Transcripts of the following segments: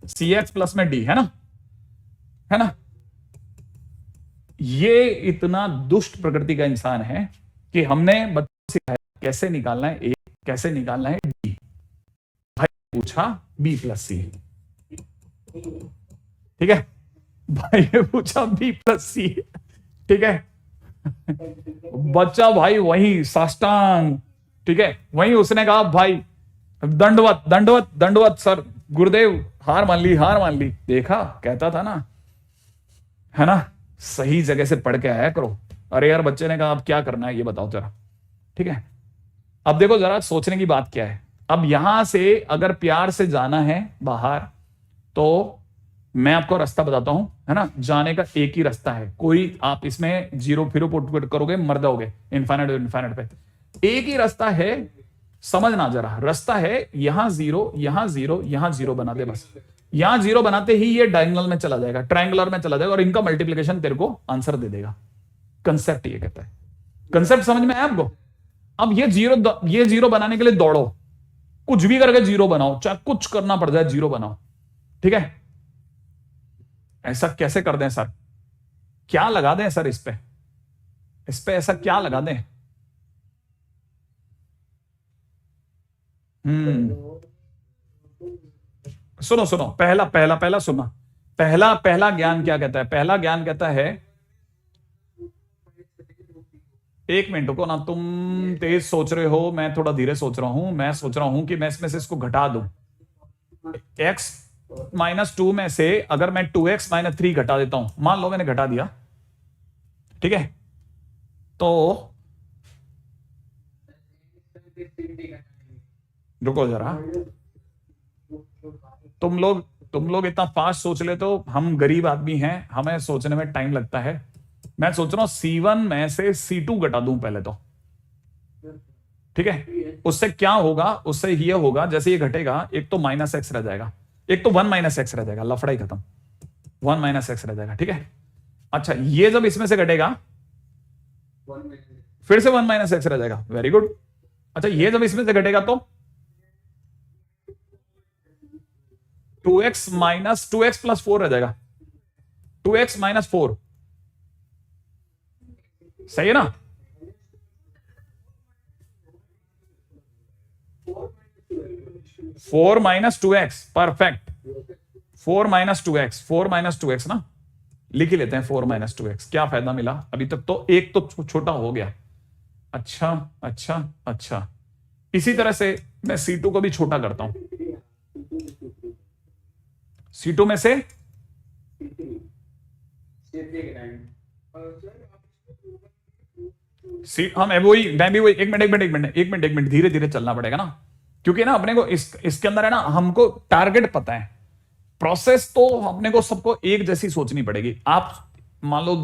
सी x plus में D, है ना, है ना। ये इतना दुष्ट प्रकृति का इंसान है कि हमने बच्चों को सिखाया कैसे निकालना है ए, कैसे निकालना है डी। भाई पूछा बी प्लस सी, ठीक है, भाई ने पूछा बी प्लस सी, ठीक है, बच्चा भाई वही साष्टांग, ठीक है, वही उसने कहा भाई दंडवत दंडवत दंडवत सर, गुरुदेव हार मान ली, हार मान ली। देखा, कहता था ना, है ना, सही जगह से पढ़ के आया करो। अरे यार, बच्चे ने कहा अब क्या करना है ये बताओ जरा, ठीक है। अब देखो जरा सोचने की बात क्या है। अब यहां से अगर प्यार से जाना है बाहर, तो मैं आपको रास्ता बताता हूं, है ना, जाने का एक ही रास्ता है। कोई आप इसमें जीरो फिरो पुट करोगे मर जाओगे इनफाइनाइट इनफाइनाइट पे। एक ही रास्ता है, समझना जरा, रास्ता है यहां जीरो, यहां जीरो, यहां जीरो बना दे बस। यहां जीरो बनाते ही ये डायगोनल में चला जाएगा, ट्रायंगुलर में चला जाएगा, और इनका मल्टीप्लीकेशन तेरे को आंसर दे देगा। कंसेप्ट ये कहता है। कंसेप्ट समझ में आया आपको? अब ये जीरो बनाने के लिए दौड़ो, कुछ भी करके जीरो बनाओ, चाहे कुछ करना पड़ जाए जीरो बनाओ, ठीक है। ऐसा कैसे कर दें सर? क्या लगा दें सर इस पे ऐसा क्या लगा दें? सुनो सुनो, पहला पहला पहला सुना, पहला पहला ज्ञान क्या कहता है? पहला ज्ञान कहता है, एक मिनट को ना, तुम तेज सोच रहे हो, मैं थोड़ा धीरे सोच रहा हूं। मैं सोच रहा हूं कि मैं इसमें से इसको घटा दूं। x -2 में से अगर मैं 2x - 3 घटा देता हूं, मान लो मैंने घटा दिया, ठीक है, तो रुको जरा, तुम लोग इतना फास्ट सोच ले तो हम गरीब आदमी हैं, हमें सोचने में टाइम लगता है। मैं सोच रहा हूं C1 में से C2 घटा दूं पहले तो, ठीक है। उससे क्या होगा? उससे ये होगा, जैसे ये घटेगा, एक तो -x रह जाएगा, एक तो 1 - x रह जाएगा, लफड़ा ही खत्म, 1 - x रह जाएगा, ठीक है। अच्छा, ये जब इसमें से घटेगा फिर से 1 - x रह जाएगा, वेरी गुड। अच्छा, ये जब इसमें से घटेगा तो 2x + 4 रह जाएगा, 2x - 4, सही है ना? 4 - 2x, परफेक्ट। 4 - 2x, 4 - 2x ना, लिख ही लेते हैं। 4 - 2x, क्या फायदा मिला अभी तक? तो एक तो छोटा हो गया। अच्छा अच्छा अच्छा, इसी तरह से मैं C2 को भी छोटा करता हूं। C2 में से मैं भी वही, एक मिनट धीरे धीरे चलना पड़ेगा ना, क्योंकि ना अपने को इसके अंदर है ना, हमको टारगेट पता है, प्रोसेस तो अपने को सबको एक जैसी सोचनी पड़ेगी। आप मान लो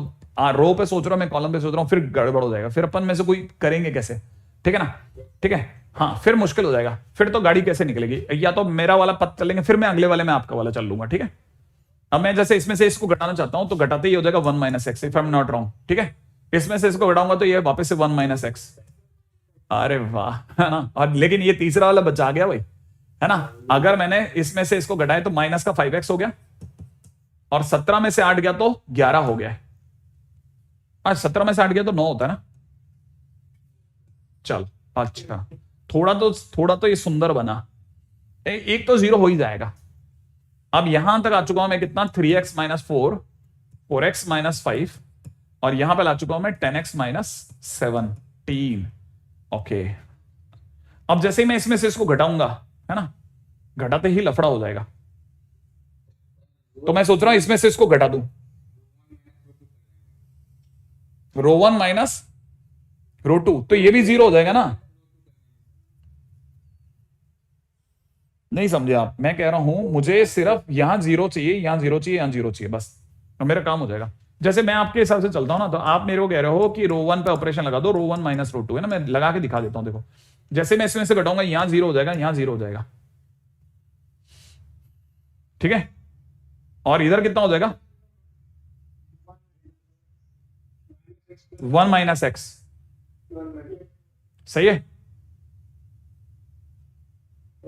रो पे सोच रहा हूं, मैं कॉलम पे सोच रहा हूं, फिर गड़बड़ हो जाएगा, फिर अपन में से कोई करेंगे कैसे, ठीक है ना, ठीक है। हाँ, फिर मुश्किल हो जाएगा, फिर तो गाड़ी कैसे निकलेगी? या तो मेरा वाला पथ चलेंगे, फिर मैं अगले वाले में आपका वाला चल लूंगा, ठीक है। अब मैं जैसे इसमें से इसको घटाना चाहता हूं, तो घटाते ही हो जाएगा 1 - x, if I am not wrong, ठीक है। इसमें से इसको घटाऊंगा तो ये वापस से 1 - x। अरे वाह, है ना। और लेकिन ये तीसरा वाला बचा गया भाई, है ना। अगर मैंने इसमें से इसको घटाया तो माइनस का 5x हो गया, और 17 में से 8 गया तो 11 हो गया। आज 17 में से 8 गया तो 9 होता है ना। चल, अच्छा, थोड़ा तो ये सुंदर बना। एक तो 0 हो ही जाएगा। अब यहां तक आ चुका हूं मैं कितना? 3x - 4, 4x - 5, और यहां पर ला चुका हूं मैं 10x - 17। ओके, अब जैसे ही मैं इसमें से इसको घटाऊंगा, है ना, घटाते ही लफड़ा हो जाएगा, तो मैं सोच रहा हूं इसमें से इसको घटा दूं। रो 1 माइनस रो 2, तो ये भी 0 हो जाएगा ना। नहीं समझे आप? मैं कह रहा हूं मुझे सिर्फ यहां 0 चाहिए, यहां 0 चाहिए, यहां 0 चाहिए, बस, तो मेरा काम हो जाएगा। जैसे मैं आपके हिसाब से चलता हूं ना, तो आप मेरे को कह रहे हो कि रो 1 पे ऑपरेशन लगा दो, रो 1 माइनस रो 2, है ना। मैं लगा के दिखा देता हूं, देखो, जैसे मैं इसमें से घटाऊंगा, यहां 0 हो जाएगा, यहां 0 हो जाएगा, ठीक है। और इधर कितना हो जाएगा? 1 - x, सही है।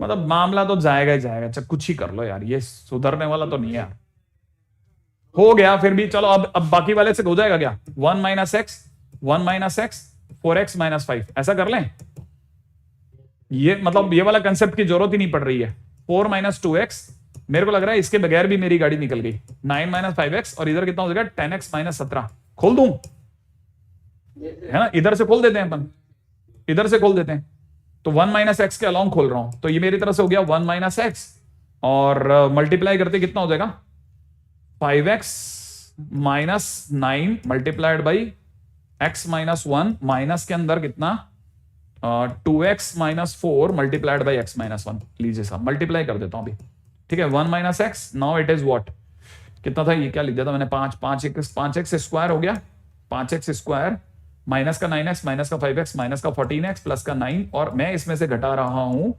मतलब मामला तो जाएगा ही जाएगा, चाहे कुछ ही कर लो यार, ये सुधरने वाला तो नहीं है यार। हो गया फिर भी, चलो अब बाकी वाले से हो जाएगा क्या, 1 minus x 1 minus x 4x minus 5, ऐसा कर लें। ये मतलब ये वाला कंसेप्ट की जरूरत ही नहीं पड़ रही है। 4 माइनस 2x, मेरे को लग रहा है इसके बगैर भी मेरी गाड़ी निकल गई। 9 माइनस 5x और इधर कितना हो जाएगा 10x माइनस 17। खोल दूं, है ना, इधर से खोल देते हैं अपन, इधर से खोल देते हैं। तो 1 माइनस एक्स के अलोंग खोल रहा हूं, तो ये मेरी तरफ से हो गया 1 माइनस एक्स और मल्टीप्लाई करते कितना हो जाएगा 5x minus 9 multiplied by x minus 1 minus के अंदर कितना 2x minus 4 multiplied by x minus 1। लीजिए साहब मल्टीप्लाई कर देता हूं अभी, ठीक है। 1 minus x, now it is what, कितना था ये, क्या लिख दिया था मैंने, 5x स्क्वायर हो गया, 5x स्क्वायर माइनस का 9x माइनस का 5x माइनस का 14x प्लस का 9, और मैं इसमें से घटा रहा हूं,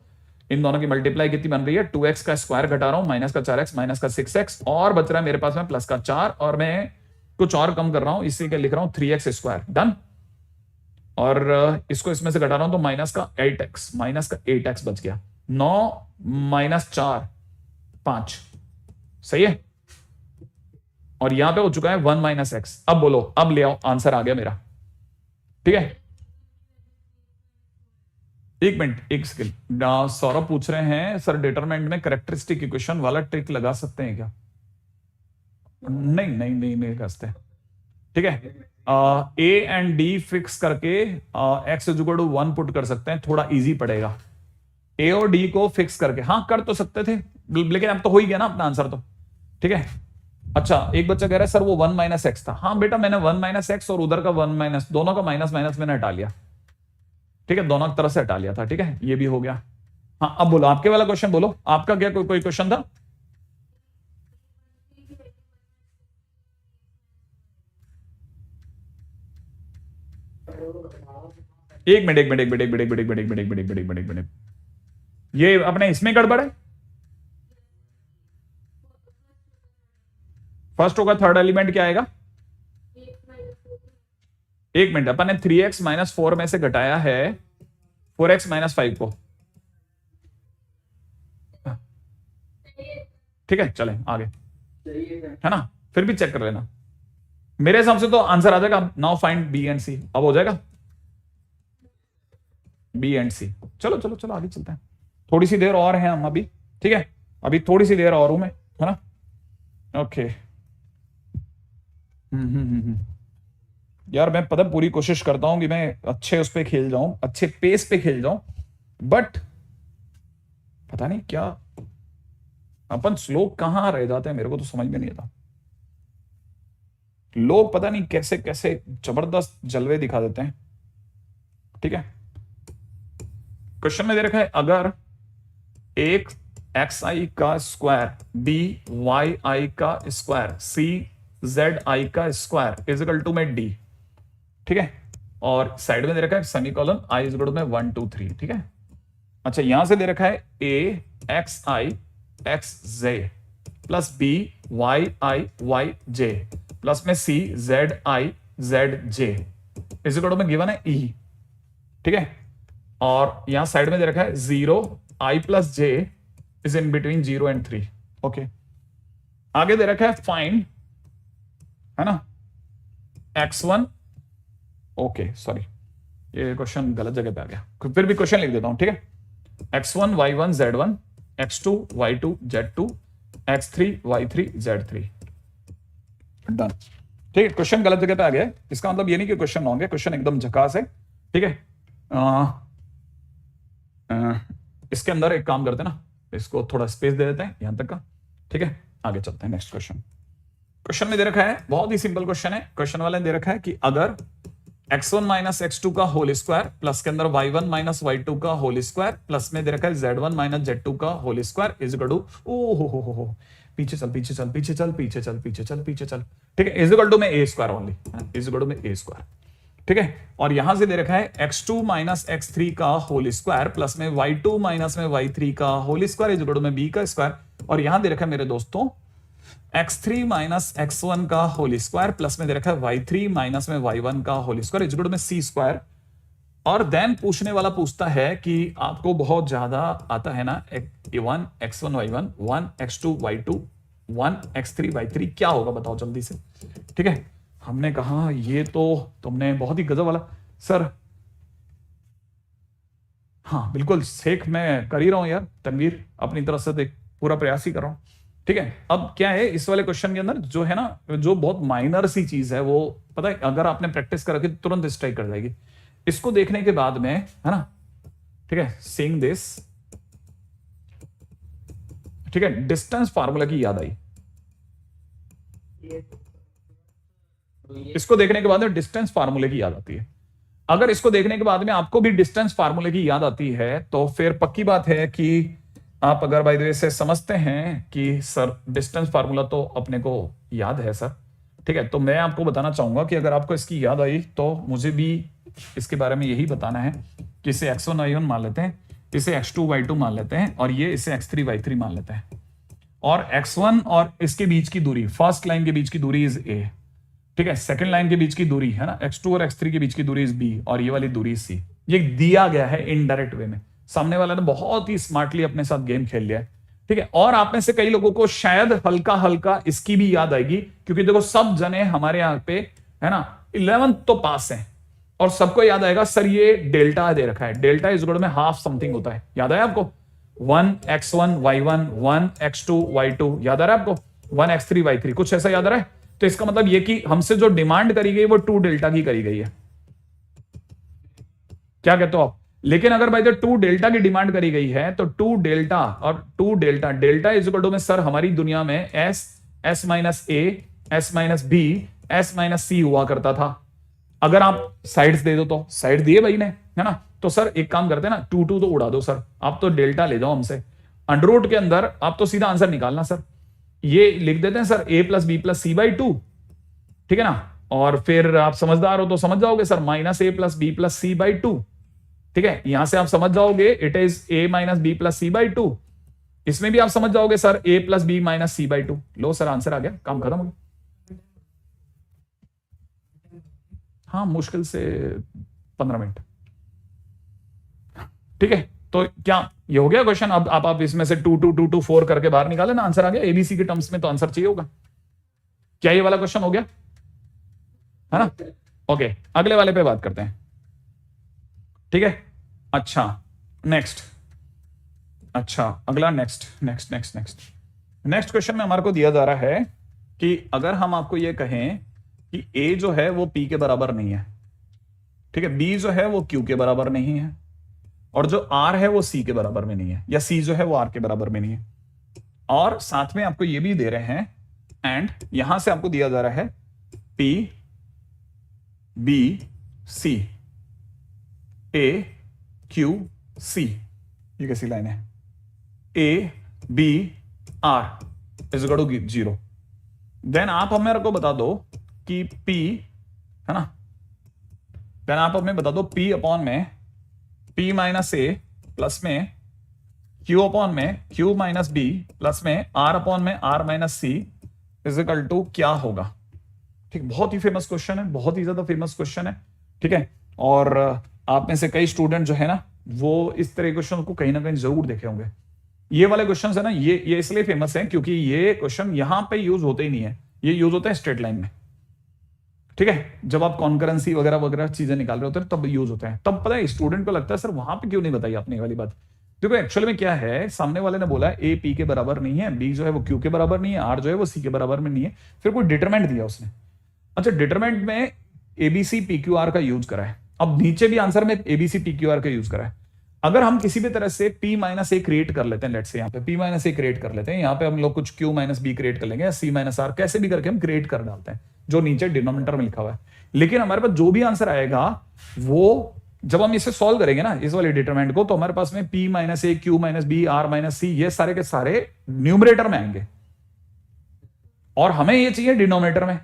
इन दोनों की मल्टीप्लाई कितनी बन रही है, 2x का स्क्वायर घटा रहा हूं, माइनस का 4x माइनस का 6x, और बच रहा है मेरे पास में प्लस का 4, और मैं कुछ और कम कर रहा हूं, इसी के लिख रहा हूं 3x स्क्वायर, डन। और इसको इसमें से घटा रहा हूं तो माइनस का 8x बच गया। 9 माइनस 4 5, सही है। और यहां पे हो चुका है 1 माइनस एक्स। अब बोलो, अब ले आओ, आंसर आ गया मेरा, ठीक है। एक मिनट, एक सेकंड, सौरभ पूछ रहे हैं सर डिटरमिनेंट में कैरेक्टरिस्टिक इक्वेशन वाला ट्रिक लगा सकते हैं क्या? नहीं नहीं नहीं नहीं कर सकते, ठीक है। ए एंड डी फिक्स करके x is equal to 1 put कर सकते हैं, थोड़ा इजी पड़ेगा। ए और डी को फिक्स करके, हाँ कर तो सकते थे, लेकिन अब तो हो ही गया ना अपना आंसर तो, ठीक है। अच्छा, एक बच्चा कह रहा है सर वो 1 माइनस एक्स था। हाँ बेटा, मैंने 1 माइनस एक्स और उधर का 1 माइनस, दोनों का माइनस माइनस मैंने हटा लिया, ठीक है, दोनों तरफ से हटा लिया था, ठीक है, ये भी हो गया। हाँ अब बोलो, आपके वाला क्वेश्चन बोलो, आपका क्या कोई क्वेश्चन था? एक मिनट एक मिनट एक मिनट एक मिनट एक मिनट एक मिनट एक मिनट एक मिनट एक मिनट एक मिनट, ये अपने इसमें गड़बड़ है। फर्स्ट होगा, थर्ड एलिमेंट क्या आएगा? एक मिनट, अपन ने 3x माइनस 4 में से घटाया है 4x माइनस 5 को, ठीक है, चले आगे, है ना, फिर भी चेक कर लेना। मेरे हिसाब से तो आंसर आ जाएगा। नाउ फाइंड बी एंड सी, अब हो जाएगा बी एंड सी। चलो चलो चलो आगे चलते हैं, थोड़ी सी देर और है हम अभी, ठीक है, अभी थोड़ी सी देर और हूं मैं, है ना, ओके। यार मैं पता पूरी कोशिश करता हूं कि मैं अच्छे उस पे खेल जाऊं, अच्छे पेस पे खेल जाऊं, बट पता नहीं क्या अपन स्लो कहां रह जाते हैं, मेरे को तो समझ में नहीं आता। लोग पता नहीं कैसे कैसे जबरदस्त जलवे दिखा देते हैं, ठीक है। क्वेश्चन में दे रखा है, अगर एक xi का स्क्वायर बी वाई आई का स्क्वायर सी जेड आई का स्क्वायर इज इक्वल टू में डी, ठीक है, और साइड में दे रखा है semicolon I is equal to में 1 2 3, ठीक है। अच्छा, यहां से दे रखा है A X I X J plus B Y I Y J plus में C Z I Z J is equal to में गिवन है ई, ठीक है। और यहां साइड में दे रखा है 0 I plus J is in between 0 and 3, okay. आगे दे रखा है फाइंड, है ना, x1, ओके सॉरी ये क्वेश्चन गलत जगह पे आ गया, फिर भी क्वेश्चन लिख देता हूं, ठीक है। x1 y1 z1 x2 y2 z2 x3 y3 z3, done, ठीक है। क्वेश्चन गलत जगह पे आ गया है, इसका मतलब ये नहीं कि क्वेश्चन रॉन्ग है, क्वेश्चन एकदम झकास है, ठीक है। इसके अंदर एक काम करते हैं ना, इसको थोड़ा स्पेस दे देते हैं यहां तक का, ठीक है, आगे चलते हैं नेक्स्ट क्वेश्चन। क्वेश्चन में दे रखा है, बहुत ही सिंपल क्वेश्चन है, क्वेश्चन वाले ने दे रखा है कि अगर x1 माइनस x2 का होल स्क्वायर प्लस के अंदर y1 माइनस y2 का होल स्क्वायर प्लस में दे रखा है z1 माइनस z2 का whole square is equal to, ओ हो पीछे चल पीछे चल पीछे चल पीछे चल पीछे चल पीछे चल, ठीक है, इज इक्वल टू में a square only, is equal to में a स्क्वायर, ठीक है। और यहां से दे रखा है x2 माइनस x3 का होल स्क्वायर प्लस में y2 माइनस में y3 का whole square is equal to में b का स्क्वायर, और यहां दे रखा है मेरे दोस्तों x3 माइनस x1 का होल स्क्वायर प्लस में दे रखा है y3 माइनस में y1 का whole square is equal to में c स्क्वायर, और देन पूछने वाला पूछता है कि आपको बहुत ज्यादा आता है ना 1 x1 y1 1 x2 y2 1 x3 y3 क्या होगा बताओ जल्दी से। ठीक है, हमने कहा ये तो तुमने बहुत ही गजब वाला सर। हाँ बिल्कुल सेक मैं कर ही रहा हूं यार, तनवीर अपनी तरफ से देख पूरा प्रयास ही कर रहा हूं। ठीक है, अब क्या है इस वाले क्वेश्चन के अंदर जो है ना, जो बहुत माइनर सी चीज है वो पता है, अगर आपने प्रैक्टिस कर रखी तो तुरंत स्ट्राइक कर जाएगी। इसको देखने के बाद में है ना, ठीक है, सीइंग दिस, ठीक है, डिस्टेंस फार्मूला की याद आई। इसको देखने के बाद में डिस्टेंस फार्मूले की याद आती है। अगर इसको देखने के बाद में आपको भी डिस्टेंस फार्मूले की याद आती है तो फिर पक्की बात है कि आप अगर बाय द वे से समझते हैं कि सर डिस्टेंस फार्मूला तो अपने को याद है सर। ठीक है, तो मैं आपको बताना चाहूंगा कि अगर आपको इसकी याद आई तो मुझे भी इसके बारे में यही बताना है कि इसे x1 y1 मान लेते हैं, इसे x2 y2 मान लेते हैं और ये इसे x3 y3 मान लेते हैं। और x1 और इसके बीच की दूरी, फर्स्ट लाइन के बीच की दूरी इज a, ठीक है, सेकंड लाइन के बीच की दूरी है ना x2 और x3 के बीच की दूरी इज b और ये वाली दूरी c। ये दिया गया है इनडायरेक्ट वे में, सामने वाला ने बहुत ही स्मार्टली अपने साथ गेम खेल लिया है। ठीक है, और आप में से कई लोगों को शायद हल्का हल्का इसकी भी याद आएगी, क्योंकि देखो सब जने हमारे यहाँ पे है ना 11th तो पास है और सबको याद आएगा सर ये डेल्टा दे रखा है, डेल्टा इज इक्वल में हाफ समथिंग होता है। याद आया आपको 1 x1 y1 1 x2 y2, याद आ रहा है आपको 1 x3 y3, कुछ ऐसा याद आ रहा है। तो इसका मतलब ये कि हमसे जो डिमांड करी गई वो 2 डेल्टा की करी गई है। क्या कहते हो आप? लेकिन अगर भाई 2 डेल्टा की डिमांड करी गई है तो 2 डेल्टा और 2 delta, delta is equal to में सर हमारी दुनिया में s minus a s minus b s minus c हुआ करता था। अगर आप साइड्स दे दो तो साइड दिए भाई ने, है ना, तो सर एक काम करते हैं ना 2 2 तो उड़ा दो सर, आप तो डेल्टा ले जाओ हमसे अंडर रूट के अंदर, आप तो सीधा आंसर निकालना सर। ये लिख देते हैं sir a plus B plus C by 2, ठीक है ना, और फिर आप समझदार हो तो समझ जाओगे sir minus a plus B plus C by 2। ठीक है, यहां से आप समझ जाओगे it is a minus B plus C by 2। इसमें भी आप समझ जाओगे sir a plus B minus C by 2। लो सर आंसर आ गया, काम खत्म हो गया। हाँ मुश्किल से 15 मिनट। ठीक है, तो क्या ये हो गया क्वेश्चन? अब आप इसमें से 2 2 2 2 4 करके बाहर निकाले ना, आंसर आ गया। एबीसी के टर्म्स में तो आंसर चाहिए होगा। क्या ये वाला क्वेश्चन हो गया है ना? ओके, अगले वाले पे बात करते हैं। ठीक है, अच्छा नेक्स्ट, अच्छा अगला next next next next next question में हमारे को दिया जा रहा है कि अगर हम आपको ये कहें कि a जो है वो p के बराबर नहीं है, ठीक है, b जो है वो q के बराबर नहीं है, और जो r है वो c के बराबर में नहीं है, या c जो है वो r के बराबर में नहीं है, और साथ में आपको ये भी दे रहे हैं एंड यहां से आपको दिया जा रहा है p b c a q c, ये कैसी लाइन है? a b r is equal to 0। Then आप हमें को बता दो कि P है ना, देन आप हमें बता दो P अपॉन में P माइनस A प्लस में Q अपॉन में Q माइनस B प्लस में R अपॉन में R minus C is equal to क्या होगा? ठीक, बहुत ही फेमस क्वेश्चन है, बहुत ही ज्यादा फेमस क्वेश्चन है। ठीक है, और आप में से कई स्टूडेंट जो है ना वो इस तरह के क्वेश्चन को कहीं ना कहीं जरूर देखे होंगे। ये वाले क्वेश्चन है ना, ये इसलिए फेमस है क्योंकि ये क्वेश्चन यहां पे यूज होते ही नहीं है, ये यूज होता है स्ट्रेट लाइन में। ठीक है, जब आप कॉन्करेंसी वगैरह वगैरह चीजें निकाल रहे होते हैं तब यूज होते हैं। तब पता है स्टूडेंट को लगता है सर वहां पे क्यों नहीं बताई आपने वाली बात। देखो एक्चुअली में क्या है, सामने वाले ने बोला ए पी के बराबर नहीं है, बी जो है वो क्यू के बराबर नहीं है, आर जो है वो सी के बराबर में नहीं है, फिर कोई डिटरमेंट दिया उसने। अच्छा, डिटरमेंट में एबीसी पी क्यू आर का यूज करा है, अब नीचे भी आंसर में एबीसी पी क्यू आर का यूज करा है। अगर हम किसी भी तरह से P माइनस ए क्रिएट कर लेते हैं, लेट से यहाँ पे P माइनस ए क्रिएट कर लेते हैं, यहाँ पे हम लोग कुछ Q माइनस बी क्रिएट कर लेंगे, या C माइनस आर, कैसे भी करके हम क्रिएट कर डालते हैं जो नीचे डिनोमिनेटर में लिखा हुआ है। लेकिन हमारे पास जो भी आंसर आएगा वो जब हम इसे सॉल्व करेंगे ना इस वाले डिटरमिनेंट को, तो हमारे पास में P minus A, Q minus B, R minus C, ये सारे के सारे न्यूमरेटर में आएंगे और हमें ये चाहिए डिनोमिनेटर में।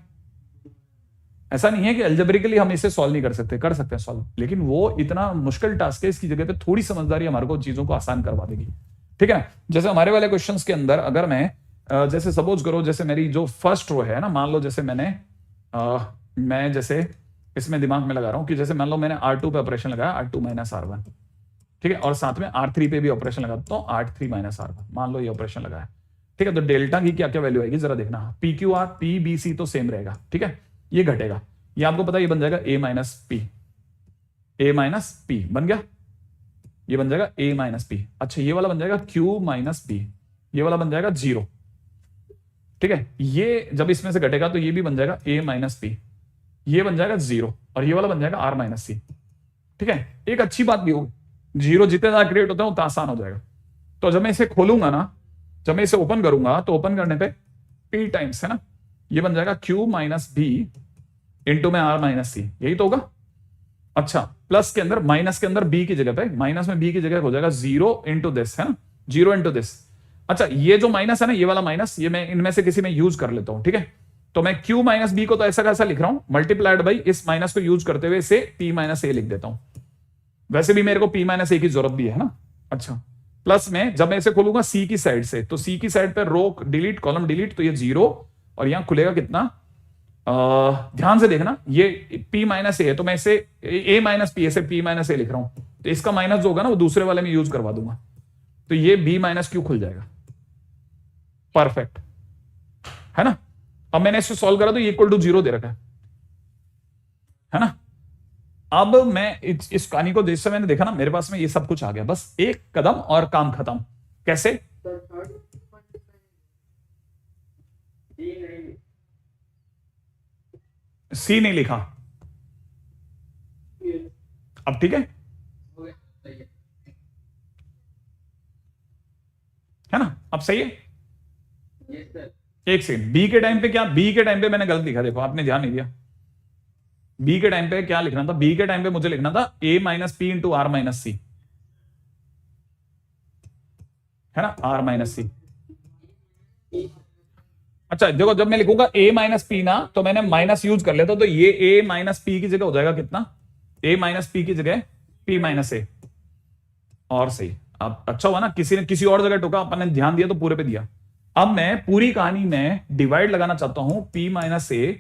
ऐसा नहीं है कि अलजेब्रिकली हम इसे सॉल्व नहीं कर सकते, कर सकते हैं सॉल्व, लेकिन वो इतना मुश्किल टास्क है, इसकी जगह पे थोड़ी समझदारी हमारे को चीजों को आसान करवा देगी। ठीक है, जैसे हमारे वाले क्वेश्चंस के अंदर अगर मैं जैसे सपोज करो, जैसे मेरी जो फर्स्ट रो है ना, मान लो जैसे मैं जैसे इसमें दिमाग में लगा रहा हूं कि जैसे मान लो मैंने R2 पे ऑपरेशन लगाया, R2 माइनस R1, ठीक है, और साथ में R3 पे भी ऑपरेशन लगाता हूं, R3 माइनस R1, मान लो ये ऑपरेशन लगाया, ठीक है, तो डेल्टा की क्या क्या वैल्यू आएगी जरा देखना। PQR PBC तो सेम रहेगा, ठीक है, ये घटेगा, ये आपको पता है, ये बन जाएगा A minus P, A minus P बन गया, ये बन जाएगा A माइनस P। अच्छा, ये वाला बन जाएगा Q माइनस B, ये वाला बन जाएगा 0, ठीक है, ये जब इसमें से घटेगा तो ये भी बन जाएगा A माइनस P, ये बन जाएगा 0, और ये वाला बन जाएगा R माइनस C, ठीक है। एक अच्छी बात भी होगी, 0 जितने ज्यादा क्रिएट होते हैं उतना आसान हो जाएगा। तो जब मैं इसे खोलूंगा ना, जब मैं इसे ओपन करूंगा तो ओपन करने पे P टाइम्स है ना, ये बन जाएगा Q माइनस B इंटू में R माइनस C, यही तो होगा। अच्छा, प्लस के अंदर माइनस के अंदर B की जगह पे, माइनस में B की जगह हो जाएगा 0 इंटू दिस, है ना, 0 इंटू दिस। अच्छा, ये जो माइनस है ना, ये वाला माइनस, ये मैं इनमें से किसी में यूज कर लेता हूं, ठीक है, तो मैं Q माइनस B को तो ऐसा कैसा लिख रहा हूं, मल्टीप्लाइड बाई इस माइनस को यूज करते हुए इसे P माइनस A लिख देता हूं। वैसे भी मेरे को P माइनस A की जरूरत भी है ना। अच्छा, प्लस में जब मैं इसे खोलूंगा C की साइड से, तो C की साइड पे रो डिलीट, कॉलम डिलीट, तो ये 0, और यहां खुलेगा कितना, ध्यान से देखना, ये P माइनस A है, तो मैं इसे A माइनस P से P माइनस A लिख रहा हूं, तो इसका माइनस जो होगा ना वो दूसरे वाले में यूज करवा दूंगा, तो ये B माइनस Q खुल जाएगा, परफेक्ट है ना। अब मैंने इसे सॉल्व करा तो ये इक्वल टू 0 दे रखा है ना। अब मैं इस कहानी को जिस समय मैंने देखा ना, मेरे पास में ये सब कुछ आ गया, बस एक कदम और काम खत्म। कैसे? C नहीं लिखा, अब ठीक है ना, अब सही है। एक सेकंड, बी के टाइम पे क्या, बी के टाइम पे मैंने गलत लिखा, देखो आपने ध्यान नहीं दिया। बी के टाइम पे क्या लिखना था, बी के टाइम पे मुझे लिखना था A minus P into R minus C, है ना, R माइनस C। अच्छा देखो, जब मैं लिखूंगा A माइनस P ना, तो मैंने माइनस यूज कर लेता, तो ये A माइनस P की जगह हो जाएगा कितना, A माइनस P की जगह P माइनस A, और सही। अब अच्छा हुआ ना, किसी ने किसी और जगह टोका, अपन ने ध्यान दिया तो पूरे पे दिया। अब मैं पूरी कहानी में डिवाइड लगाना चाहता हूं, P माइनस A,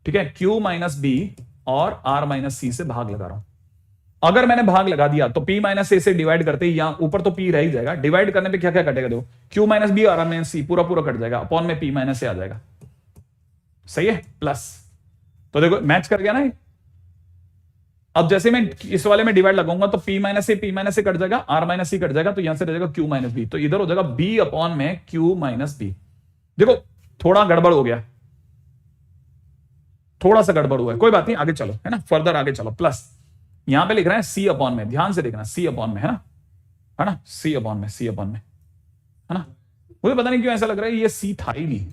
ठीक है, Q माइनस B और R माइनस C से भाग लगा रहा हूं। अगर मैंने भाग लगा दिया तो P माइनस A से डिवाइड करते ही यहां ऊपर तो P रह ही जाएगा, डिवाइड करने पे क्या क्या कटेगा, देखो Q माइनस B और R माइनस C पूरा पूरा कट जाएगा, अपॉन में P माइनस A आ जाएगा, सही है, प्लस। तो देखो मैच कर गया ना। अब जैसे मैं इस वाले में डिवाइड लगाऊंगा तो P माइनस A कट जाएगा, R माइनस C कट जाएगा, तो यहां से रह जाएगा Q माइनस B, तो इधर हो जाएगा B अपॉन में Q माइनस B। देखो थोड़ा गड़बड़ हो गया, थोड़ा सा गड़बड़ हुआ है, कोई बात नहीं, आगे चलो, है ना, फर्दर आगे चलो। प्लस यहां पे लिख रहे हैं C अपॉन में, ध्यान से देखना, C अपॉन में, है ना, C अपॉन में, C अपॉन में, है ना। मुझे पता नहीं क्यों ऐसा लग रहा है ये C था ही नहीं,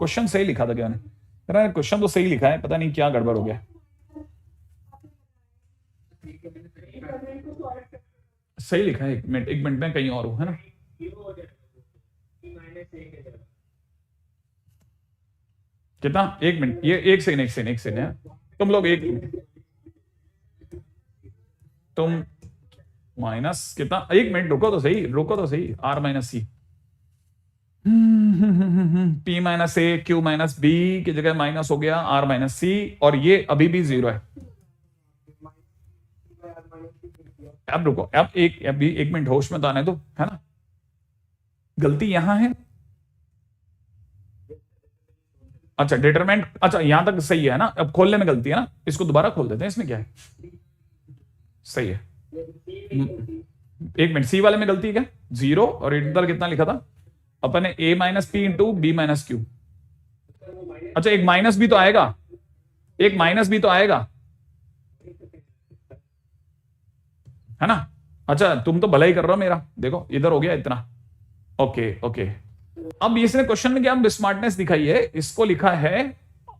क्वेश्चन सही लिखा था क्या मैंने, क्वेश्चन तो सही लिखा है, पता नहीं क्या गड़बड़ हो गया। सही लिखा है, एक मिनट में कहीं और हो, है ना। कितना, एक मिनट, ये एक सेकंड है, तुम लोग तुम माइनस कितना, एक मिनट रुको तो सही, R minus C, P minus A Q minus B की जगह माइनस हो गया R माइनस C, और ये अभी भी 0 है। अब रुको, अब एक मिनट होश में तो आने दो, है ना। गलती यहां है, अच्छा डिटरमिनेंट, अच्छा यहां तक सही है ना, अब खोलने में गलती है ना, इसको दोबारा खोल देते हैं, इसमें क्या है, सही है। एक मिनट, C वाले में गलती क्या, 0, और इधर कितना लिखा था अपन ने, A minus P into B minus Q। अच्छा एक माइनस भी तो आएगा, है ना। अच्छा तुम तो भला ही कर रहे हो मेरा, देखो इधर हो गया इतना, ओके। अब इसने क्वेश्चन में क्या स्मार्टनेस दिखाई है, इसको लिखा है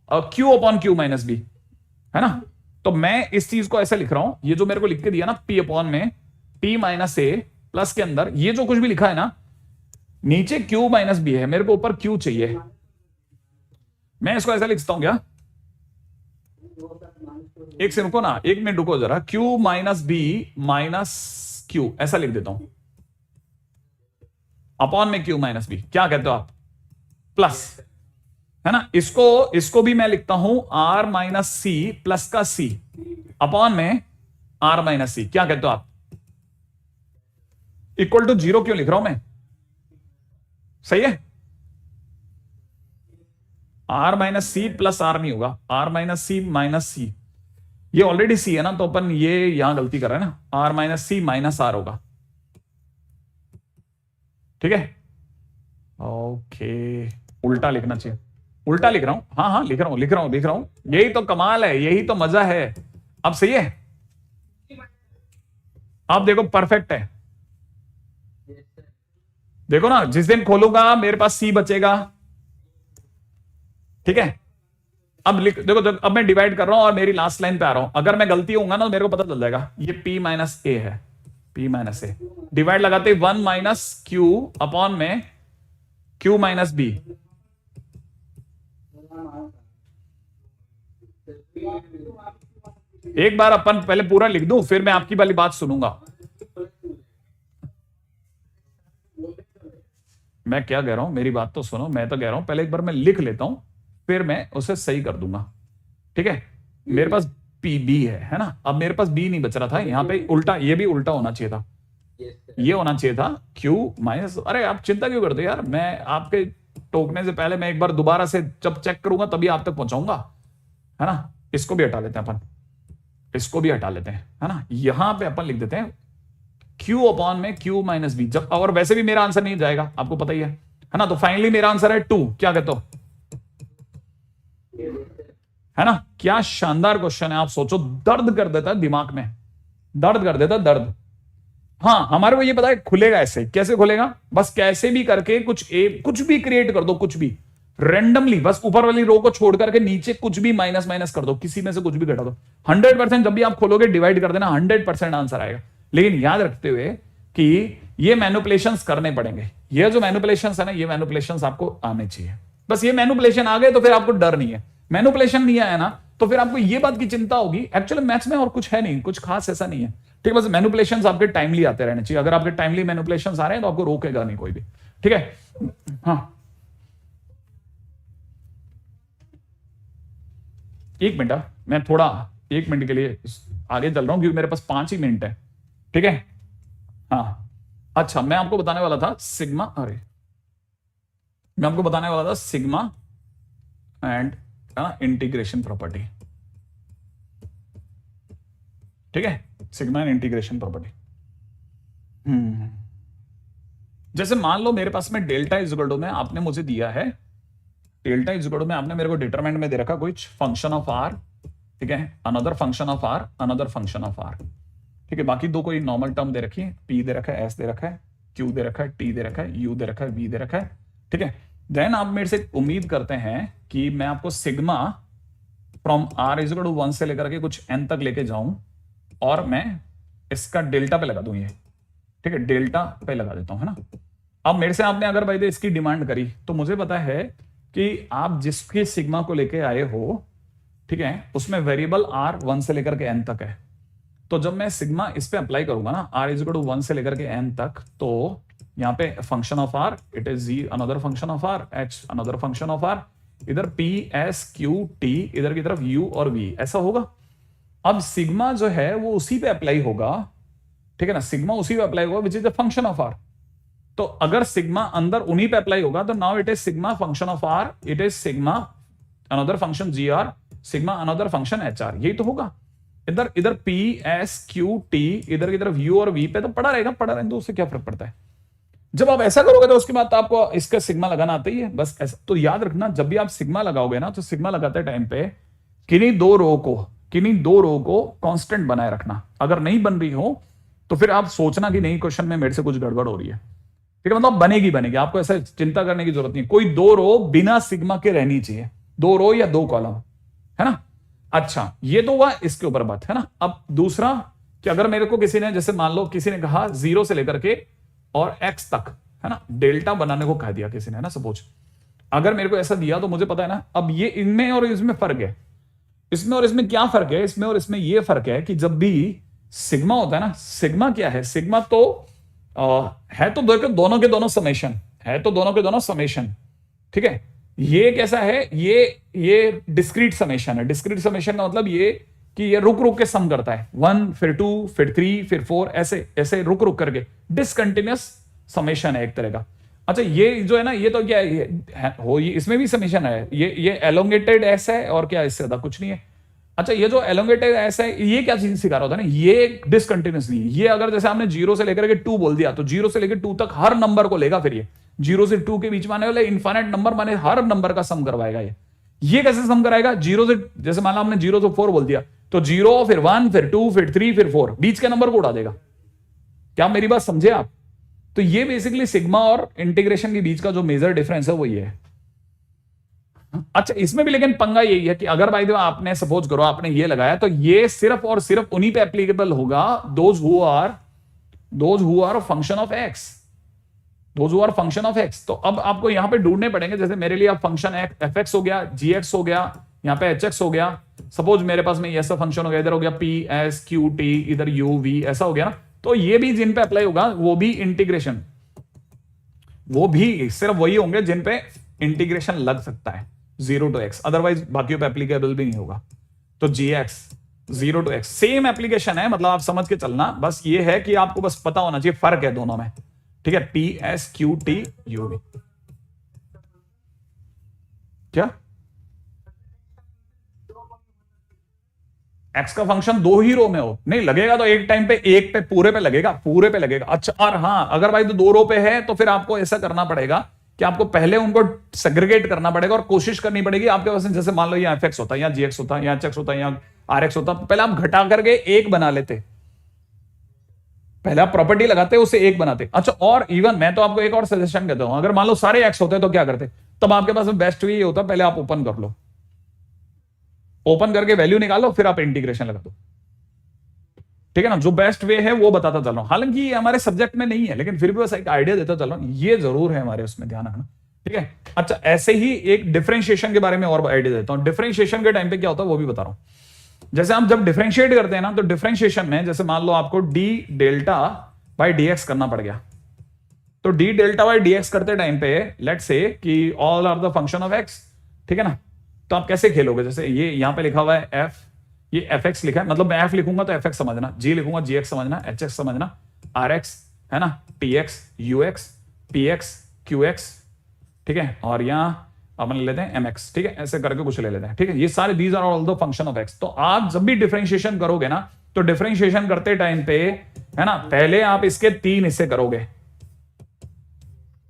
Q upon Q minus B, है ना। तो मैं इस चीज को ऐसे लिख रहा हूं, ये जो मेरे को लिख के दिया ना, P अपॉन में P माइनस A प्लस के अंदर ये जो कुछ भी लिखा है ना, नीचे Q माइनस B है, मेरे को ऊपर Q चाहिए, मैं इसको ऐसा लिखता हूं क्या, एक से रुको ना, एक मिनट रुको जरा, Q minus B minus Q ऐसा लिख देता हूं, अपॉन में Q माइनस B, क्या कहते हो आप, प्लस, है ना। इसको इसको भी मैं लिखता हूं आर माइनस सी प्लस का सी अपॉन में आर माइनस सी। क्या कहते हो आप? इक्वल टू 0 क्यों लिख रहा हूं मैं? सही है। R minus C plus R नहीं होगा, R minus C minus C. ये ऑलरेडी सी है ना, तो अपन ये यहां गलती कर रहे हैं ना, R minus C minus R होगा। ठीक है, ओके। उल्टा लिखना चाहिए, उल्टा लिख रहा हूं। हाँ हाँ लिख रहा हूं लिख रहा हूं लिख रहा हूं। यही तो कमाल है, यही तो मजा है। अब सही है, अब देखो परफेक्ट है। देखो ना, जिस दिन खोलूंगा मेरे पास सी बचेगा। ठीक है, अब लिख देखो, अब मैं डिवाइड कर रहा हूं और मेरी लास्ट लाइन पे आ रहा हूं। अगर मैं गलती होऊंगा ना तो मेरे को पता चल जाएगा, ये p माइनस ए है, p माइनस ए। डिवाइड लगाते 1 माइनस क्यू अपॉन में q माइनस बी। एक बार अपन पहले पूरा लिख दूं, फिर मैं आपकी वाली बात सुनूंगा। मैं क्या कह रहा हूं, मेरी बात तो सुनो। मैं तो कह रहा हूं पहले एक बार मैं लिख लेता हूं, फिर मैं उसे सही कर दूंगा। ठीक है, मेरे पास पी बी है ना। अब मेरे पास बी नहीं बच रहा था, यहां पे उल्टा, ये भी उल्टा होना चाहिए था। ये होना चाहिए था क्यू माइनस। अरे आप चिंता क्यों करते यार, मैं आपके टोकने से पहले मैं एक बार दोबारा से जब चेक करूंगा तभी आप तक पहुंचाऊंगा, है ना। इसको भी हटा लेते हैं अपन, इसको भी हटा लेते हैं, है ना। यहां पे अपन लिख देते हैं क्यू अपॉन में क्यू माइनस बी। जब, और वैसे भी मेरा आंसर नहीं जाएगा, आपको पता ही है ना। तो फाइनली मेरा आंसर है 2। क्या कहते हो, है ना। क्या शानदार क्वेश्चन है। आप सोचो, दर्द कर देता है दिमाग में, दर्द कर देता दर्द। हाँ, हमारे को ये पता है खुलेगा ऐसे। कैसे खुलेगा? बस कैसे भी करके कुछ भी क्रिएट कर दो, कुछ भी रेंडमली, बस ऊपर वाली रो को छोड़ करके नीचे कुछ भी माइनस माइनस कर दो, किसी में से कुछ भी घटा दो। 100% जब भी आप खोलोगे डिवाइड कर देना, 100% आंसर आएगा। लेकिन याद रखते हुए कि ये मैनिपुलेशंस करने पड़ेंगे। ये जो मैनिपुलेशंस है ना, ये मैनिपुलेशंस आपको आने चाहिए। बस ये मैनिपुलेशन आ गए तो फिर आपको डर नहीं है। मैनिपुलेशन नहीं आया ना तो फिर आपको ये बात की चिंता होगी, एक्चुअली मैथ्स में और कुछ है नहीं, कुछ खास ऐसा नहीं है। ठीक है, बस मैनिपुलेशंस आपके टाइमली आते रहने चाहिए। अगर आपके टाइमली मैनिपुलेशंस आ रहे हैं तो आपको रोकेगा नहीं कोई भी। ठीक है, हाँ एक मिनट, मैं थोड़ा 1 मिनट के लिए आगे चल रहा हूं क्योंकि मेरे पास 5 ही मिनट है। ठीक है, हाँ अच्छा, मैं आपको बताने वाला था सिग्मा, अरे मैं आपको बताने वाला था सिग्मा एंड इंटीग्रेशन प्रॉपर्टी। ठीक है, सिग्मा एंड इंटीग्रेशन प्रॉपर्टी। जैसे मान लो मेरे पास में डेल्टा इज इक्वल टू में आपने मुझे दिया है, डेल्टा इज इक्वल टू में आपने मेरे को डिटरमिनेंट में दे रखा कुछ फंक्शन ऑफ आर। ठीक है, another function of R, another function of R. ठीक है, बाकी दो कोई नॉर्मल टर्म दे रखी है, पी दे रखा है, एस दे रखा है, क्यू दे रखा है, टी दे रखा है, यू दे रखा है, वी दे रखा है। ठीक है, देन आप मेरे से उम्मीद करते हैं कि मैं आपको sigma from R is equal to 1 से लेकर के कुछ एन तक लेके जाऊं और मैं इसका डेल्टा पे लगा दूं ये। ठीक है, डेल्टा पे लगा देता हूं, है ना। अब मेरे से आपने अगर भाई इसकी डिमांड करी तो मुझे पता है कि आप जिसके सिग्मा को लेके आए हो, ठीक है, उसमें वेरिएबल आर 1 से लेकर के एन तक है। तो जब मैं सिग्मा इस पे अप्लाई करूंगा ना, आर इज इक्वल टू 1 से लेकर के एन तक, तो यहां पे function of R it is G another function of R, H another function of R, इधर पी एस क्यू टी, इधर की तरफ यू और वी, ऐसा होगा। अब सिग्मा जो है वो उसी पे अप्लाई होगा। ठीक है ना, सिग्मा उसी पे अप्लाई होगा which is the function of R. तो अगर सिग्मा अंदर उन्हीं पे अप्लाई होगा तो now it is sigma function of R, it is sigma another function G R, sigma another function H R, यही तो होगा। इधर इधर पी एस क्यू टी, इधर की तरफ यू और वी पे तो पड़ा रहेगा, पड़ा रहेगा, तो उससे क्या फर्क पड़ता है। जब आप ऐसा करोगे तो उसके बाद तो आपको इसका सिग्मा लगाना आता ही है, बस ऐसा। तो याद रखना, जब भी आप सिग्मा लगाओगे ना तो सिग्मा लगाते टाइम पे किन्हीं दो रो को कांस्टेंट बनाए रखना। अगर नहीं बन रही हो तो फिर आप सोचना कि नहीं क्वेश्चन में मेरे से कुछ गड़बड़ हो रही है। ठीक है, मतलब बनेगी, आपको ऐसा चिंता करने की जरूरत नहीं। कोई दो रो बिना सिग्मा के रहनी चाहिए, 2 रो या 2 कॉलम, है ना। अच्छा, ये तो हुआ इसके ऊपर बात, है ना। अब दूसरा कि अगर मेरे को किसी ने, जैसे मान लो किसी ने कहा 0 से लेकर के और x तक, है ना, डेल्टा बनाने को कह दिया किसी ने, ना सपोज अगर मेरे को ऐसा दिया तो मुझे पता है ना, अब ये इनमें और इसमें फर्क है। इसमें और इसमें क्या फर्क है? इसमें और इसमें यह फर्क है कि जब भी सिग्मा होता है ना, सिग्मा क्या है? सिग्मा तो है तो दोनों के दोनों समेशन है, तो दोनों के दोनों समेशन। ठीक है, ये कैसा है, ये डिस्क्रीट समेशन है। डिस्क्रीट समेशन का मतलब ये कि ये रुक रुक के सम करता है, 1 फिर 2 फिर 3 फिर 4, ऐसे ऐसे रुक रुक करके डिसकंटिन्यूअस समेशन है एक तरह का। अच्छा ये जो है ना, ये तो क्या है, ये इसमें भी समेशन है, ये एलोंगेटेड एस है और क्या इससे ज्यादा कुछ नहीं है। अच्छा ये जो एलोंगेटेड एस है, ये क्या चीज सिखा रहा होता है ना, ये डिसकंटिन्यूअस नहीं है। ये अगर जैसे आपने 0 से लेकर के 2 बोल दिया तो 0 से लेकर 2 तक हर नंबर को लेगा, फिर ये 0 से 2 के बीच में आने वाले इनफाइनाइट नंबर माने हर नंबर का सम करवाएगा। ये कैसे सम कराएगा, 0 से, जैसे मान लो हमने 0 से 4 बोल दिया तो 0 फिर 1 फिर 2 फिर 3 फिर 4, बीच के नंबर को उड़ा देगा। क्या मेरी बात समझे आप? तो ये बेसिकली सिग्मा और इंटीग्रेशन के बीच का जो मेजर डिफरेंस है वो ये है। अच्छा इसमें भी लेकिन पंगा यही है कि अगर भाई आपने सपोज करो आपने ये लगाया तो ये सिर्फ और सिर्फ उन्हीं पे एप्लीकेबल होगा, those who are function of x, those who are function of x. तो अब आपको यहां पे ढूंढने पड़ेंगे, जैसे मेरे लिए अब फंक्शन एफ एक्स हो गया, जी एक्स हो गया, यहां पे एच एक्स हो गया। सपोज मेरे पास में ये ऐसा फंक्शन हो गया, इधर हो गया पी एस क्यू टी, इधर यू वी, ऐसा हो गया ना। तो ये भी जिन पे अप्लाई होगा वो भी इंटीग्रेशन, वो भी सिर्फ वही होंगे जिन पे इंटीग्रेशन लग सकता है 0 to x, अदरवाइज बाकियों पे एप्लीकेबल भी नहीं होगा। तो G X 0 to x same application है, मतलब आप समझ के चलना, बस ये है कि आपको बस पता होना चाहिए फर्क है दोनों में, ठीक है। P S Q T U V, क्या एक्स का फंक्शन 2 ही रो में हो, नहीं लगेगा तो एक टाइम पे एक पे पूरे पे लगेगा, पूरे पे लगेगा। अच्छा और हाँ, अगर भाई तो 2 रो पे है तो फिर आपको ऐसा करना पड़ेगा कि आपको पहले उनको सेग्रीगेट करना पड़ेगा और कोशिश करनी पड़ेगी आपके पास, जैसे मान लो यहाँ एफ एक्स होता है, यहाँ जी एक्स होता है, यहाँ एच एक्स होता है, यहाँ आर एक्स होता है, पहले आप घटा करके एक बना लेते, पहले आप प्रॉपर्टी लगाते उसे एक बनाते। अच्छा और इवन मैं तो आपको एक और सजेशन कहता हूं, अगर मान लो सारे एक्स होते तो क्या करते, तब आपके पास बेस्ट वे ये होता, पहले आप ओपन कर लो, ओपन करके वैल्यू निकालो, फिर आप इंटीग्रेशन लगा दो, ठीक है ना। जो बेस्ट वे है वो बताता चल रहा हूं, हालांकि ये हमारे सब्जेक्ट में नहीं है लेकिन फिर भी बस एक आइडिया देता चल रहा हूं, ये जरूर है हमारे उसमें, ध्यान रखना, ठीक है। अच्छा ऐसे ही एक डिफरेंशिएशन के बारे में और आइडिया देता हूं। डिफरेंशिएशन के टाइम पे क्या होता है वो भी बता रहा हूं। जैसे हम जब डिफरेंशिएट करते हैं ना, तो डिफरेंशिएशन में जैसे मान लो आपको d delta by D x करना पड़ गया, तो डी डेल्टा बाई डी एक्स करते टाइम पे लेट्स से कि all are the function of x, ठीक है ना। तो आप कैसे खेलोगे, जैसे ये यहां पे लिखा हुआ है एफ, ये एफ एक्स लिखा है, मतलब मैं एफ लिखूंगा तो एफ एक्स समझना, जी लिखूंगा जी एक्स समझना, एच एक्स समझना, आर एक्स है ना, T x you x P x Q x, ठीक है। और यहां अपन ले लेते हैं एम एक्स, ठीक है, ऐसे करके कुछ ले लेते हैं, ठीक है। ये सारे these are all the function of x. तो आप जब भी डिफरेंशिएशन करोगे ना, तो डिफरेंशिएशन करते टाइम पे है ना, पहले आप इसके 3 हिस्से करोगे,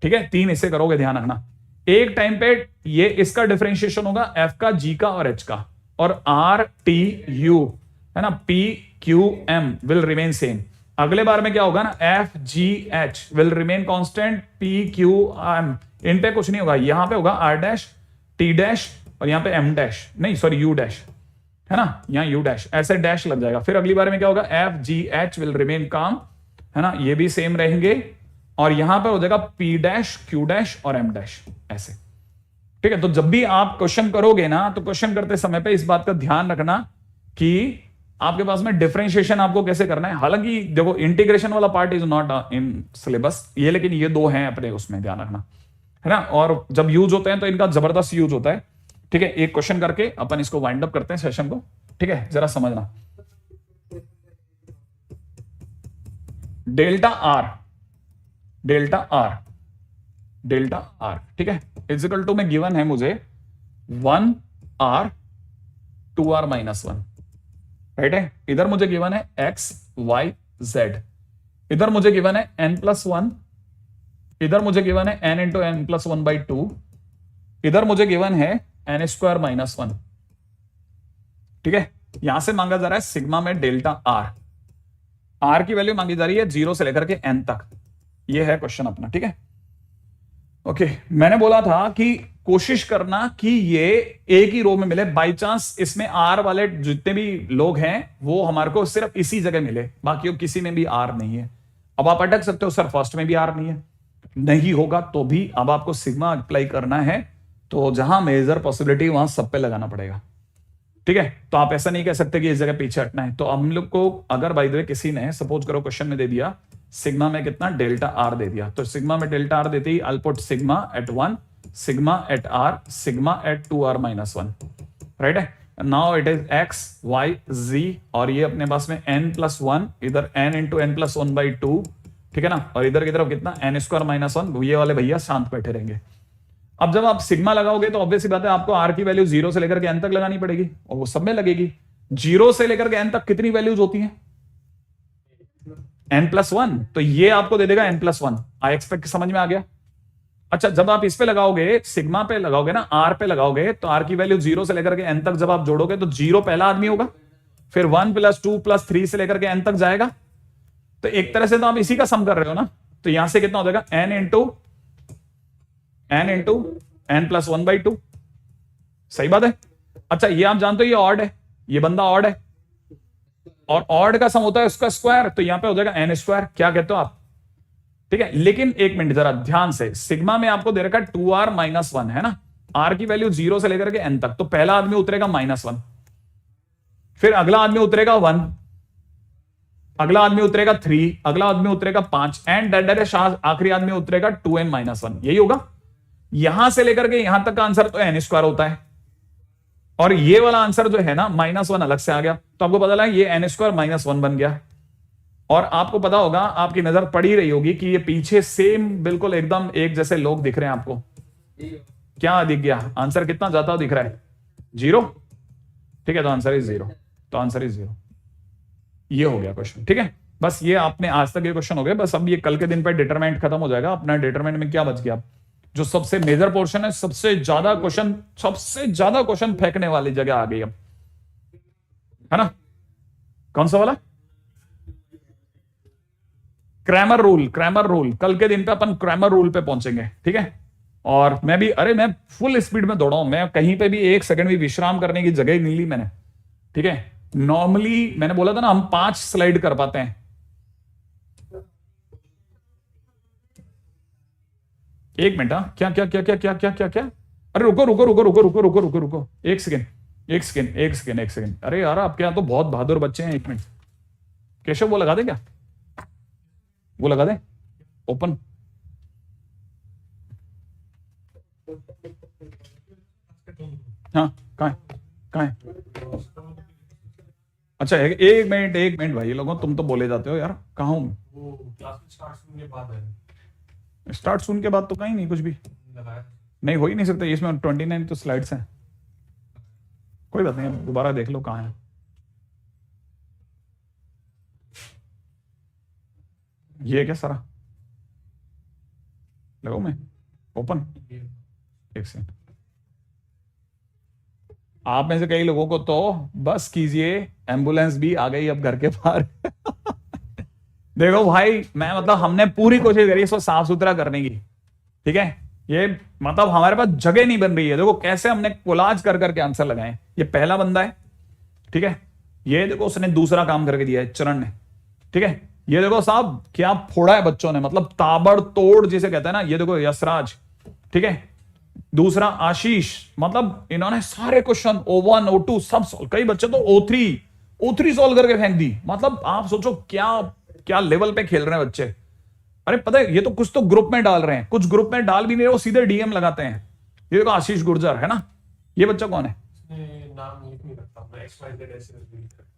ठीक है, 3 हिस्से करोगे, ध्यान रखना। एक टाइम पे ये इसका डिफरेंशिएशन होगा एफ का, जी का और एच का, और आर टी यू है ना, P Q M will remain same. अगले बार में क्या होगा ना, F G H will remain constant, P Q M इन पे कुछ नहीं होगा, यहां पे होगा आर डैश टी डैश और यहां पे एम डैश, नहीं सॉरी यू डैश है ना, यहां यू डैश, ऐसे डैश लग जाएगा। फिर अगली बार में क्या होगा, F G H will remain काम है ना, ये भी सेम रहेंगे, और यहां पर हो जाएगा पी डैश क्यू डैश और एम डैश, ऐसे, ठीक है। तो जब भी आप क्वेश्चन करोगे ना, तो क्वेश्चन करते समय पे इस बात का ध्यान रखना कि आपके पास में डिफरेंशिएशन आपको कैसे करना है। हालांकि देखो इंटीग्रेशन वाला part is not in syllabus ये, लेकिन ये 2 हैं अपने उसमें, ध्यान रखना है ना। और जब यूज होते हैं तो इनका जबरदस्त यूज होता है, ठीक है। एक क्वेश्चन करके अपन इसको वाइंड अप करते हैं सेशन को, ठीक है, जरा समझना। Delta R, delta R, delta R, ठीक है, इजिकल टू में गिवन है मुझे 1 आर 2 आर माइनस 1, राइट है। इधर मुझे गिवन है एक्स वाई जेड, इधर मुझे गिवन है n+1, इधर मुझे गिवन है n इंटू n+1/2, इधर मुझे गिवन है n² - 1, ठीक है। यहां से मांगा जा रहा है सिग्मा में डेल्टा आर, आर की वैल्यू मांगी जा रही है 0 से लेकर के n तक, ये है क्वेश्चन अपना, ठीक है। ओके मैंने बोला था कि कोशिश करना कि ये एक ही रो में मिले, बाई चांस इसमें आर वाले जितने भी लोग हैं वो हमारे को सिर्फ इसी जगह मिले, बाकी किसी में भी आर नहीं है। अब आप अटक सकते हो, सर फर्स्ट में भी आर नहीं है, नहीं होगा तो भी अब आपको सिग्मा अप्लाई करना है, तो जहां मेजर पॉसिबिलिटी वहां सब पे लगाना पड़ेगा, ठीक है। तो आप ऐसा नहीं कह सकते कि इस जगह पीछे हटना है। तो हम लोग को अगर बाय द वे किसी ने सपोज करो क्वेश्चन में दे दिया सिग्मा में कितना डेल्टा आर दे दिया, तो सिग्मा में डेल्टा आर देते ही I put sigma at 1, sigma at R, sigma at 2r minus 1, right है। Now it is x y z, और ये अपने पास में n प्लस 1, इधर n इंटू एन प्लस 1/2, ठीक है ना, और इधर की तरफ कितना n स्क्वायर माइनस 1, ये वाले भैया शांत बैठे रहेंगे। अब जब आप सिग्मा लगाओगे तो ऑब्वियस बात है आपको r की वैल्यू 0 से लेकर के n तक लगानी पड़ेगी, और वो सब में लगेगी। 0 से लेकर के n तक कितनी वैल्यूज होती हैं? n प्लस 1, तो ये आपको दे देगा n प्लस 1। आई एक्सपेक्ट समझ में आ गया। अच्छा, जब आप इस पे लगाओगे, सिग्मा पे लगाओगे ना, r पे लगाओगे, तो r की वैल्यू 0 से लेकर के n तक जब आप जोड़ोगे तो 0 पहला आदमी होगा, फिर 1 प्लस 2 प्लस 3 से लेकर के n तक जाएगा। तो एक तरह से तो आप इसी का सम कर रहे हो ना, तो यहां से कितना हो जाएगा? n इंटू n प्लस 1/2, सही बात है। अच्छा, ये आप जानते हो ये ऑड है, ये बंदा ऑड है, और ऑड का सम होता है उसका स्क्वायर, तो यहां पे हो जाएगा n स्क्वायर। क्या कहते हो आप? ठीक है, लेकिन एक मिनट जरा ध्यान से, सिग्मा में आपको दे रखा है 2r माइनस 1, है ना, r की वैल्यू 0 से लेकर के n तक, तो पहला आदमी उतरेगा -1, फिर अगला आदमी उतरेगा 1, अगला आदमी उतरेगा 3, अगला आदमी उतरेगा 5, एंड आखिरी आदमी उतरेगा 2n माइनस 1। यही होगा। यहां से लेकर के यहां तक का आंसर तो n स्क्वायर होता है, और ये वाला आंसर जो है ना -1 अलग से आ गया, तो आपको पता लगा ये n स्क्वायर -1 बन गया। और आपको पता होगा, आपकी नजर पड़ी रही होगी कि ये पीछे सेम बिल्कुल एकदम एक जैसे लोग दिख रहे हैं आपको। क्या दिख गया? आंसर कितना जाता दिख रहा है? 0। ठीक है, तो आंसर इज 0, तो आंसर इज 0। ये हो गया क्वेश्चन, ठीक है। बस ये आपने आज तक ये क्वेश्चन हो गए, बस अब ये कल के दिन पे डिटरमिनेंट खत्म हो जाएगा। अपना डिटरमिनेंट में क्या बच गया? जो सबसे मेजर पोर्शन है, सबसे ज्यादा क्वेश्चन फेंकने वाली जगह आ गई अब, है ना। कौन सा वाला? Cramer rule. कल के दिन पे अपन क्रैमर रूल पे पहुंचेंगे, ठीक है। और मैं फुल स्पीड में दौड़ा हूं, मैं कहीं पे भी 1 सेकंड भी विश्राम करने की जगह ही नहीं ली मैंने, ठीक है। नॉर्मली मैंने बोला था ना, हम 5 स्लाइड कर पाते हैं। एक मिनट, क्या क्या क्या क्या क्या क्या क्या क्या अरे रुको, एक सेकेंड। अरे यार, आपके यहां तो बहुत बहादुर बच्चे हैं। 1 मिनट, केशव वो लगा दे, क्या वो लगा दे ओपन। हाँ, कहाँ है? अच्छा, एक मिनट भाई लोगों, तुम तो बोले जाते हो यार, कहाँ हूं? स्टार्ट सुन के बाद तो कहीं नहीं, कुछ भी नहीं हो ही नहीं सकता इसमें। 29 तो स्लाइड्स हैं, कोई बात नहीं, दोबारा देख लो कहाँ है। ये क्या सारा लगाओ मैं ओपन? एक सेकंड। आप में से कई लोगों को तो बस कीजिए, एम्बुलेंस भी आ गई अब घर के बाहर। देखो भाई, हमने पूरी कोशिश करी इसको साफ सुथरा करने की, ठीक है। ये हमारे पास जगह नहीं बन रही है। देखो कैसे हमने कोलाज कर करके आंसर लगाए। ये पहला बंदा है, ठीक है। ये देखो उसने दूसरा काम करके दिया है, चरण ने, ठीक है। ये देखो साहब क्या फोड़ा है बच्चों ने, ताबड़तोड़ जिसे कहते हैं ना। ये देखो यशराज, ठीक है। दूसरा आशीष, इन्होंने सारे क्वेश्चन O1 O2 सब सॉल्व। कई बच्चे तो O3 सॉल्व करके फेंक दी। आप सोचो क्या लेवल पे खेल रहे हैं बच्चे। अरे पता है, ये तो कुछ तो ग्रुप में डाल रहे हैं, कुछ ग्रुप में डाल भी नहीं रहे, वो सीधे डीएम लगाते हैं। ये देखो आशीष गुर्जर, है ना। ये बच्चा कौन है?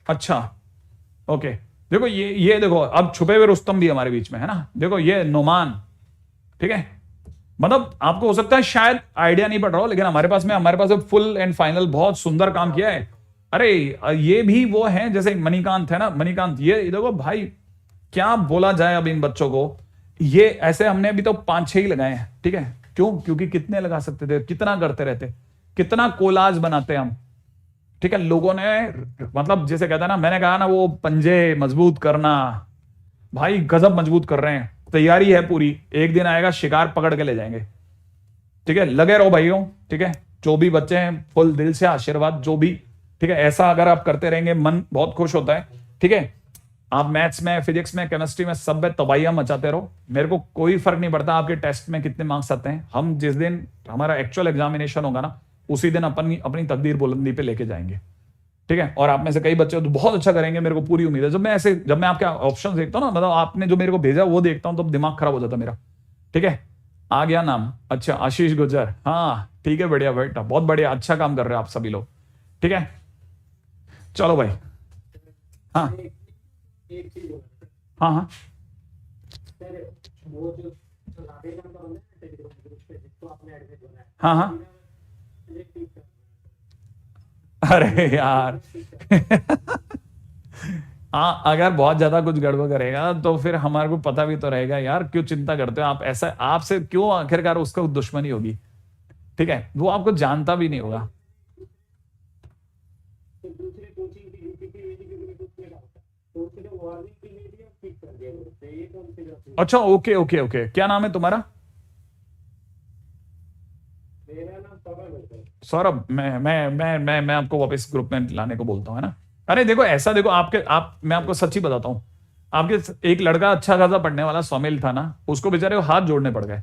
अच्छा, ओके। देखो ये देखो, अब छुपे हुए रुस्तम भी हमारे बीच में है ना। देखो ये नोमान, ठीक है। आपको हो सकता है शायद आइडिया नहीं पड़ रहा हो, लेकिन हमारे पास फुल एंड फाइनल बहुत सुंदर काम किया है। अरे ये भी वो है जैसे मणिकांत है ना, मणिकांत। ये देखो भाई, क्या बोला जाए अब इन बच्चों को। ये ऐसे हमने अभी तो 5-6 ही लगाए हैं, ठीक है। क्यों? क्योंकि कितने लगा सकते थे, कितना करते रहते, कितना कोलाज बनाते हम, ठीक है। लोगों ने जैसे कहता है ना, मैंने कहा ना, वो पंजे मजबूत करना, भाई गजब मजबूत कर रहे हैं। तैयारी है पूरी, एक दिन आएगा शिकार पकड़ के ले जाएंगे, ठीक है। लगे रहो भाइयों, ठीक है। जो भी बच्चे हैं, फुल दिल से आशीर्वाद, जो भी, ठीक है। ऐसा अगर आप करते रहेंगे, मन बहुत खुश होता है, ठीक है। आप मैथ्स में, फिजिक्स में, केमिस्ट्री में, सब में तबाहियां मचाते रहो। मेरे को कोई फर्क नहीं पड़ता आपके टेस्ट में कितने मार्क्स आते हैं। हम जिस दिन हमारा एक्चुअल एग्जामिनेशन होगा ना, उसी दिन अपनी तकदीर बुलंदी पे लेके जाएंगे, ठीक है। और आप में से कई बच्चे तो बहुत अच्छा करेंगे, मेरे को पूरी उम्मीद है। जब मैं आपके ऑप्शन देखता हूँ ना, आपने जो मेरे को भेजा वो देखता हूँ, तो दिमाग खराब हो जाता है मेरा, ठीक है। आ गया नाम, अच्छा आशीष गुजर, हाँ ठीक है, बढ़िया बेटा, बहुत बढ़िया, अच्छा काम कर रहे हो आप सभी लोग, ठीक है। चलो भाई, हाँ हाँ हाँ, हाँ हाँ, अरे यार हाँ, अगर बहुत ज्यादा कुछ गड़बड़ करेगा तो फिर हमारे को पता भी तो रहेगा यार, क्यों चिंता करते हो आप, ऐसा आपसे क्यों आखिरकार उसका दुश्मनी होगी, ठीक है, वो आपको जानता भी नहीं होगा। अच्छा ओके ओके ओके, क्या नाम है तुम्हारा? सौरभ, मैं आपको वापस ग्रुप में लाने को बोलता हूँ, है ना। अरे देखो ऐसा, देखो मैं आपको सच्ची बताता हूँ, आपके एक लड़का अच्छा खासा पढ़ने वाला सोमिल था ना, उसको बेचारे को हाथ जोड़ने पड़ गए,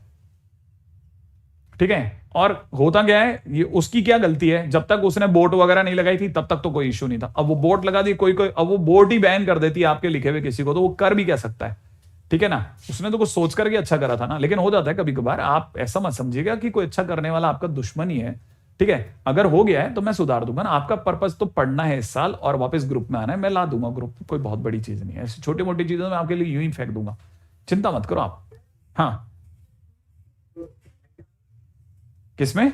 ठीक है। और होता क्या है, ये उसकी क्या गलती है, जब तक उसने बोट वगैरह नहीं लगाई थी तब तक तो कोई इश्यू नहीं था, अब वो बोट लगा दी, कोई कोई अब वो बोट ही बैन कर देती है आपके लिखे हुए किसी को, तो वो कर भी क्या सकता है, ठीक है ना। उसने तो कुछ सोच करके अच्छा करा था ना, लेकिन हो जाता है कभी कभार, आप ऐसा मत समझिएगा कि कोई अच्छा करने वाला आपका दुश्मन ही है, ठीक है। अगर हो गया है तो मैं सुधार दूंगा ना, आपका पर्पज तो पढ़ना है इस साल और वापस ग्रुप में आना है, मैं ला दूंगा ग्रुप, कोई बहुत बड़ी चीज नहीं है, ऐसी छोटी मोटी चीजों में आपके लिए यूं ही फेंक दूंगा, चिंता मत करो आप। हाँ, किसमें?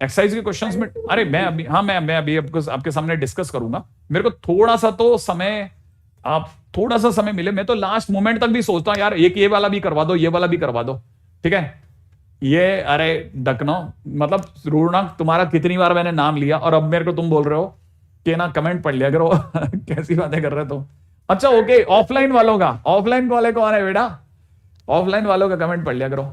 एक्सरसाइज के क्वेश्चंस में, अरे मैं अभी, हाँ मैं अभी आपको आपके सामने डिस्कस करूंगा, मेरे को थोड़ा सा तो समय, आप थोड़ा सा समय मिले, मैं तो लास्ट मोमेंट तक भी सोचता हूँ यार, एक ये वाला भी करवा दो, ये वाला भी करवा दो, ठीक है। ये अरे डकनो, मतलब रूना, तुम्हारा कितनी बार मैंने नाम लिया और अब मेरे को तुम बोल रहे हो कि ना कमेंट पढ़ लिया करो कैसी बातें कर रहे हो तुम। अच्छा ओके, ऑफलाइन वालों का, ऑफलाइन वाले कौन है बेटा, ऑफलाइन वालों का कमेंट पढ़ लिया करो।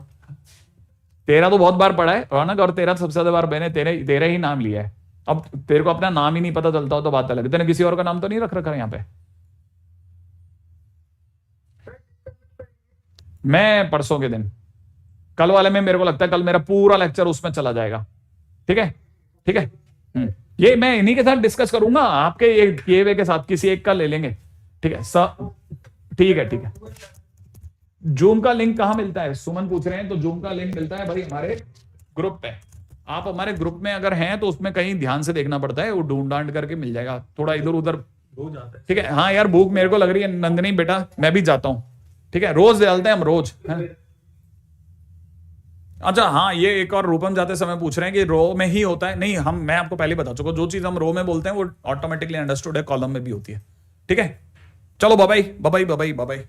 तेरा तो बहुत बार पढ़ा है रौनक, और तेरा सबसे ज्यादा बार मैंने तेरे ही नाम लिया है। अब तेरे को अपना नाम ही नहीं पता चलता हो तो बात अलग है, तेने किसी और का नाम तो नहीं रख रखा यहाँ पे। मैं परसों के दिन, कल वाले में मेरे को लगता है कल मेरा पूरा लेक्चर उसमें चला जाएगा, ठीक है, ठीक है। ये मैं इन्हीं के साथ डिस्कस करूंगा, आपके ये किए हुए के साथ किसी एक का ले लेंगे, ठीक है सब, ठीक है ठीक है। जूम का लिंक कहां मिलता है, सुमन पूछ रहे हैं, तो जूम का लिंक मिलता है भाई हमारे ग्रुप पे, आप हमारे ग्रुप में अगर हैं तो उसमें कहीं ध्यान से देखना पड़ता है, वो ढूंढ डांड करके मिल जाएगा, थोड़ा इधर उधर हो जाता है, ठीक है। हाँ यार भूख मेरे को लग रही है नंदनी बेटा, मैं भी जाता हूँ, ठीक है, रोज डालते हैं हम रोज, है? अच्छा हाँ, ये एक और रूपम जाते समय पूछ रहे हैं कि रो में ही होता है, नहीं हम, मैं आपको पहले बता चुका, जो चीज हम रो में बोलते हैं वो ऑटोमेटिकली अंडरस्टूड है, कॉलम में भी होती है, ठीक है। चलो bye bye bye bye bye bye.